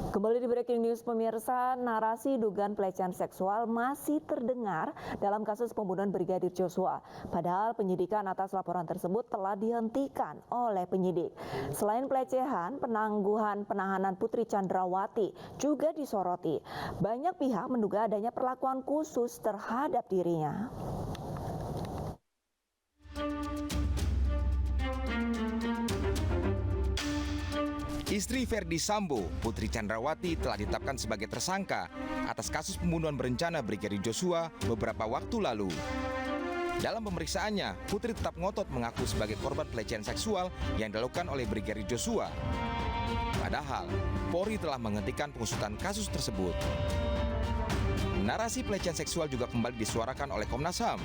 Kembali di Breaking News pemirsa, narasi dugaan pelecehan seksual masih terdengar dalam kasus pembunuhan Brigadir Joshua. Padahal penyidikan atas laporan tersebut telah dihentikan oleh penyidik. Selain pelecehan, penangguhan penahanan Putri Chandrawati juga disoroti. Banyak pihak menduga adanya perlakuan khusus terhadap dirinya. Istri Verdi Sambo, Putri Chandrawati telah ditetapkan sebagai tersangka atas kasus pembunuhan berencana Brigadir Joshua beberapa waktu lalu. Dalam pemeriksaannya, Putri tetap ngotot mengaku sebagai korban pelecehan seksual yang dilakukan oleh Brigadir Joshua. Padahal, Polri telah menghentikan pengusutan kasus tersebut. Narasi pelecehan seksual juga kembali disuarakan oleh Komnas HAM.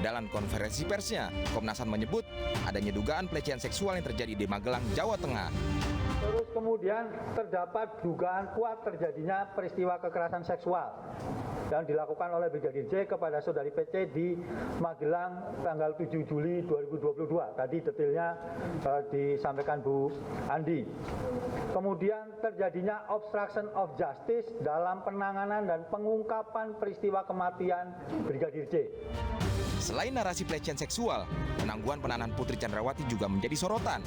Dalam konferensi persnya, Komnas HAM menyebut adanya dugaan pelecehan seksual yang terjadi di Magelang, Jawa Tengah. Terus kemudian terdapat dugaan kuat terjadinya peristiwa kekerasan seksual yang dilakukan oleh Brigadir J kepada saudari PC di Magelang tanggal 7 Juli 2022. Tadi detailnya disampaikan Bu Andi. Kemudian terjadinya obstruction of justice dalam penanganan dan pengungkapan peristiwa kematian Brigadir J. Selain narasi pelecehan seksual, penangguhan penahanan Putri Chandrawati juga menjadi sorotan.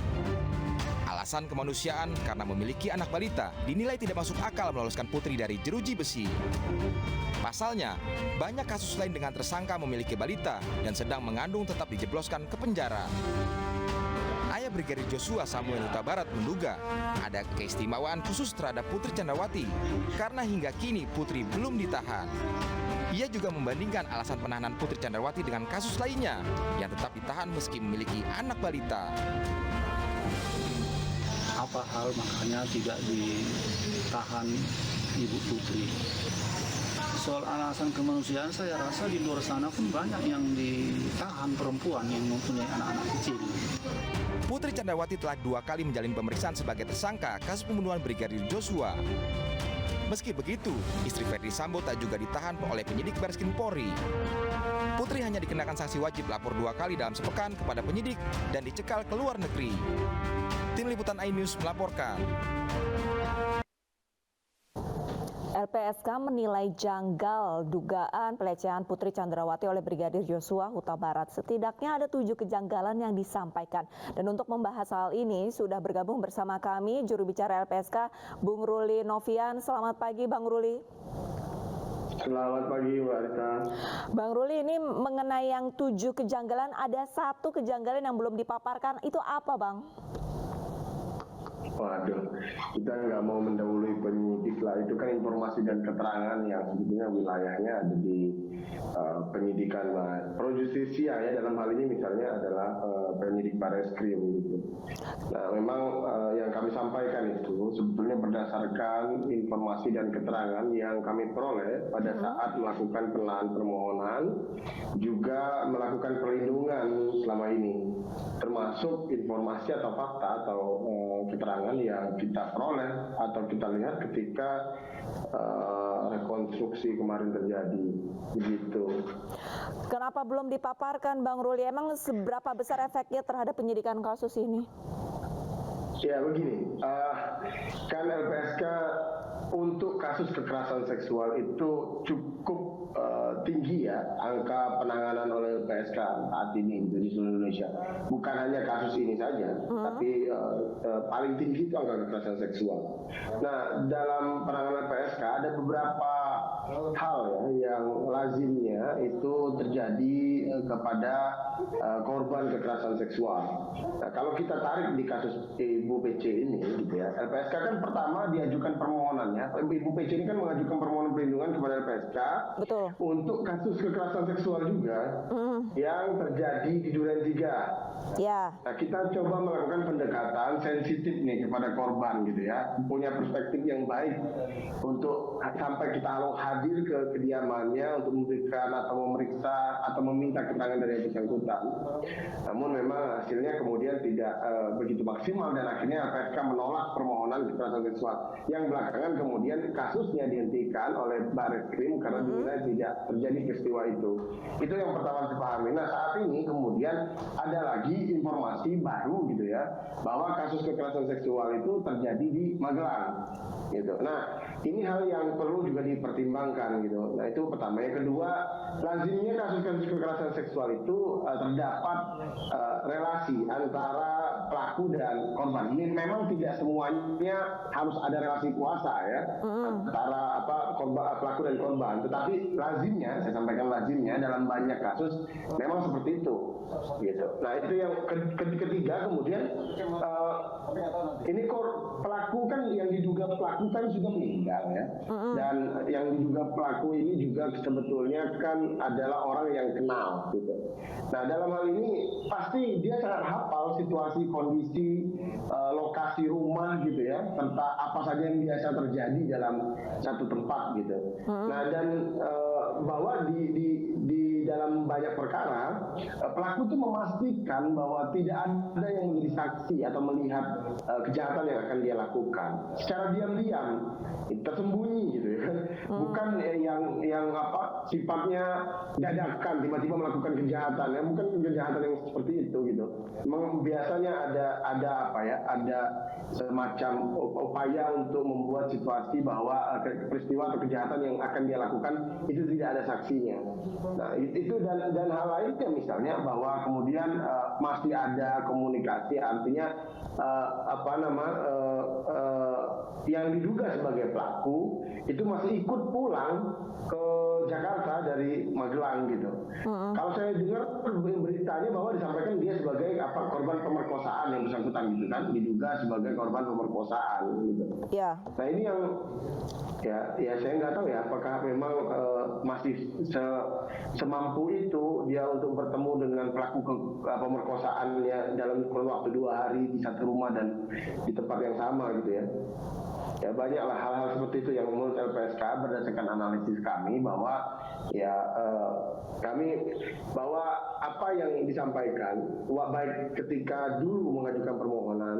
Alasan kemanusiaan karena memiliki anak balita dinilai tidak masuk akal meloloskan Putri dari jeruji besi. Pasalnya, banyak kasus lain dengan tersangka memiliki balita dan sedang mengandung tetap dijebloskan ke penjara. Ayah Brigadir Joshua, Samuel Huta Barat, menduga ada keistimewaan khusus terhadap Putri Chandrawati karena hingga kini Putri belum ditahan. Ia juga membandingkan alasan penahanan Putri Chandrawati dengan kasus lainnya yang tetap ditahan meski memiliki anak balita. Apa hal makanya tidak ditahan Ibu Putri? Soal alasan kemanusiaan, saya rasa di luar sana pun banyak yang ditahan perempuan yang mempunyai anak-anak kecil. Putri Chandrawati telah 2 kali menjalani pemeriksaan sebagai tersangka kasus pembunuhan Brigadir Joshua. Meski begitu, istri Verdi Sambo tak juga ditahan oleh penyidik Bareskrim Polri. Putri hanya dikenakan sanksi wajib lapor 2 kali dalam sepekan kepada penyidik dan dicekal ke luar negeri. Tim Liputan iNews melaporkan. LPSK menilai janggal dugaan pelecehan Putri Chandrawati oleh Brigadir Joshua Huta Barat. Setidaknya ada 7 kejanggalan yang disampaikan. Dan untuk membahas hal ini sudah bergabung bersama kami juru bicara LPSK, Bung Ruli Novian. Selamat pagi Bang Ruli. Selamat pagi Mbak Rita. Bang Ruli, ini mengenai yang 7 kejanggalan, ada 1 kejanggalan yang belum dipaparkan. Itu apa Bang? Waduh, kita nggak mau mendahului penyidik lah. Itu kan informasi dan keterangan yang sebetulnya wilayahnya ada di penyidikan Pro Justisia ya, dalam hal ini misalnya adalah penyidik Bareskrim gitu. Nah, memang yang kami sampaikan itu sebetulnya berdasarkan informasi dan keterangan yang kami peroleh pada saat melakukan penelahan permohonan, juga melakukan perlindungan selama ini, termasuk informasi atau fakta atau keterangan yang kita peroleh atau kita lihat ketika rekonstruksi kemarin terjadi, begitu. Kenapa belum dipaparkan Bang Ruli? Emang seberapa besar efeknya terhadap penyidikan kasus ini? Ya begini, kan LPSK untuk kasus kekerasan seksual itu cukup tinggi ya angka penanganan oleh LPSK saat ini di seluruh Indonesia. Bukan hanya kasus ini saja, tapi paling tinggi itu angka kekerasan seksual. Nah, dalam penanganan LPSK ada beberapa hal ya yang lazimnya itu terjadi kepada korban kekerasan seksual. Nah, kalau kita tarik di kasus Ibu PC ini gitu ya, LPSK kan pertama diajukan permohonannya, Ibu PC ini kan mengajukan permohonan perlindungan kepada LPSK. Betul. Untuk kasus kekerasan seksual juga yang terjadi di Duren 3. Ya. Nah, kita coba melakukan pendekatan sensitif nih kepada korban gitu ya, punya perspektif yang baik untuk sampai kita hadir ke kediamannya untuk memberikan atau memeriksa atau meminta keterangan dari yang bersangkutan. Namun memang hasilnya kemudian tidak begitu maksimal dan akhirnya LPSK menolak permohonan kekerasan seksual. Yang belakangan kemudian kasusnya dihentikan oleh Barreskrim karena dinilai tidak terjadi peristiwa itu. Itu yang pertama saya pahami. Nah, saat ini kemudian ada lagi informasi baru gitu ya, bahwa kasus kekerasan seksual itu terjadi di Magelang. Gitu. Nah, ini hal yang perlu juga dipertimbangkan gitu. Nah, itu pertama. Yang kedua, lazimnya kasus-kasus kekerasan seksual itu terdapat relasi antara pelaku dan korban. Ini memang tidak semuanya harus ada relasi kuasa ya antara pelaku dan korban. Tetapi lazimnya, saya sampaikan lazimnya dalam banyak kasus memang seperti itu. Gitu. Nah, itu yang ketiga. Kemudian ini pelaku kan yang diduga pelaku kan sudah meninggal ya, dan yang diduga pelaku ini juga sebetulnya kan adalah orang yang kenal gitu. Nah, dalam hal ini pasti dia sangat hafal situasi, kondisi, lokasi rumah gitu ya, serta apa saja yang biasa terjadi dalam satu tempat gitu. Nah, dan bahwa di dalam banyak perkara pelaku itu memastikan bahwa tidak ada yang menjadi saksi atau melihat kejahatan yang akan dia lakukan secara diam-diam, tersembunyi gitu ya, bukan yang sifatnya dadakan tiba-tiba melakukan kejahatan ya, bukan kejahatan yang seperti itu gitu. Memang biasanya ada semacam upaya untuk membuat situasi bahwa peristiwa atau kejahatan yang akan dia lakukan itu tidak ada saksinya. Nah, itu dan hal lainnya misalnya bahwa kemudian masih ada komunikasi, artinya yang diduga sebagai pelaku itu masih ikut pulang ke Jakarta dari Magelang gitu. Kalau saya dengar beritanya bahwa disampaikan dia sebagai korban pemerkosaan yang bersangkutan gitu kan, diduga sebagai korban pemerkosaan gitu. Yeah. Nah, ini yang ya saya nggak tahu ya apakah memang masih semampu itu dia untuk bertemu dengan pelaku pemerkosaan ya dalam kurun waktu 2 hari di satu rumah dan di tempat yang sama gitu ya. Ya banyaklah hal-hal seperti itu yang menurut LPSK berdasarkan analisis kami bahwa bahwa apa yang disampaikan baik ketika dulu mengajukan permohonan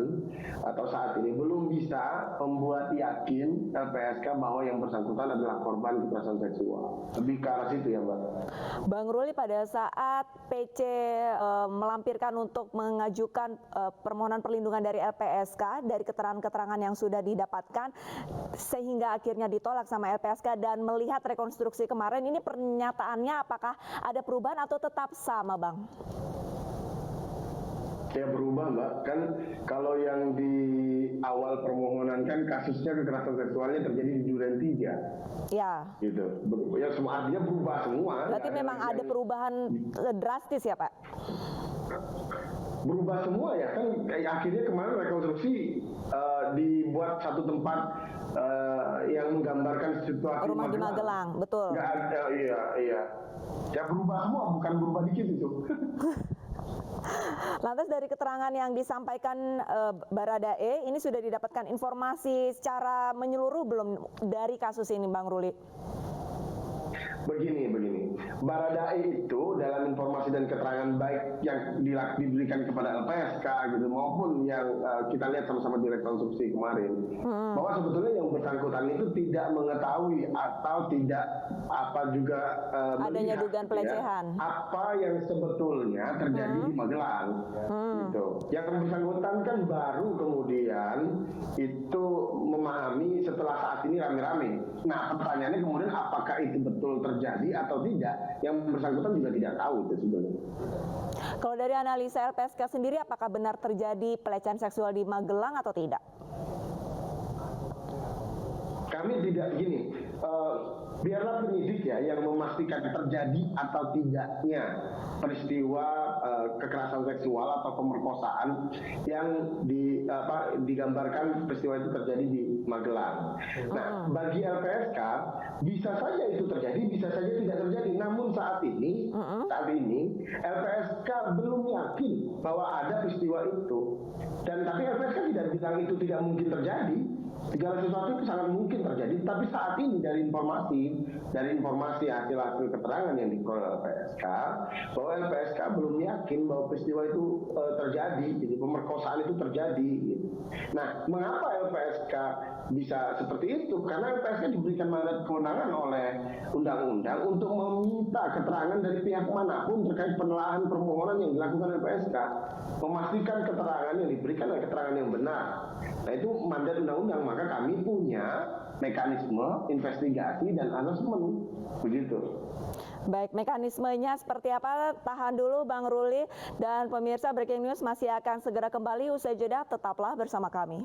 atau saat ini belum bisa membuat yakin LPSK bahwa yang bersangkutan adalah korban kekerasan seksual. Lebih ke arah situ ya, Mbak. Bang Ruli, pada saat PC melampirkan untuk mengajukan permohonan perlindungan dari LPSK dari keterangan-keterangan yang sudah didapatkan sehingga akhirnya ditolak sama LPSK dan melihat rekonstruksi kemarin, ini pernyataannya apakah ada perubahan atau tetap sama, Bang? Ya berubah, Mbak. Kan kalau yang di awal permohonan kan kasusnya kekerasan seksualnya terjadi di Duren 3. Ya. Gitu. Ya artinya berubah semua. Berarti memang ada perubahan drastis ya, Pak? Berubah semua ya kan, akhirnya kemarin rekonstruksi dibuat satu tempat yang menggambarkan situasi rumah di Magelang, betul. Nggak ada, iya. Ya berubah semua, bukan berubah dikit itu. Lantas dari keterangan yang disampaikan Baradae, ini sudah didapatkan informasi secara menyeluruh belum dari kasus ini, Bang Ruli? Begini. Baradae itu dalam informasi dan keterangan baik yang diberikan kepada LPSK gitu maupun yang kita lihat sama-sama di rekonstruksi kemarin, bahwa sebetulnya yang bersangkutan itu tidak mengetahui atau tidak adanya dugaan pelecehan. Ya, apa yang sebetulnya terjadi di Magelang. Gitu. Yang bersangkutan kan baru kemudian itu memahami setelah saat ini rame-rame. Nah, pertanyaannya kemudian apakah itu betul terjadi atau tidak, yang bersangkutan juga tidak tahu itu sebenarnya. Kalau dari analisa LPSK sendiri, apakah benar terjadi pelecehan seksual di Magelang atau tidak? Kami tidak biarlah penyidik ya yang memastikan terjadi atau tidaknya peristiwa kekerasan seksual atau pemerkosaan yang digambarkan peristiwa itu terjadi di Magelang. Nah, bagi LPSK bisa saja itu terjadi, bisa saja tidak terjadi. Namun saat ini LPSK belum yakin bahwa ada peristiwa itu. Dan tapi LPSK tidak bilang itu tidak mungkin terjadi. Segala sesuatu itu sangat mungkin terjadi, tapi saat ini dari informasi dari informasi hasil keterangan yang diperoleh LPSK bahwa LPSK belum yakin bahwa peristiwa itu terjadi, jadi pemerkosaan itu terjadi. Gitu. Nah, mengapa LPSK bisa seperti itu? Karena LPSK diberikan mandat kewenangan oleh undang-undang untuk meminta keterangan dari pihak manapun terkait penelaahan permohonan yang dilakukan LPSK, memastikan keterangan yang diberikan adalah keterangan yang benar. Nah, itu mandat undang-undang, maka kami punya mekanisme investigasi dan asesmen, begitu. Baik, mekanismenya seperti apa? Tahan dulu Bang Ruli, dan pemirsa Breaking News masih akan segera kembali usai jeda, tetaplah bersama kami.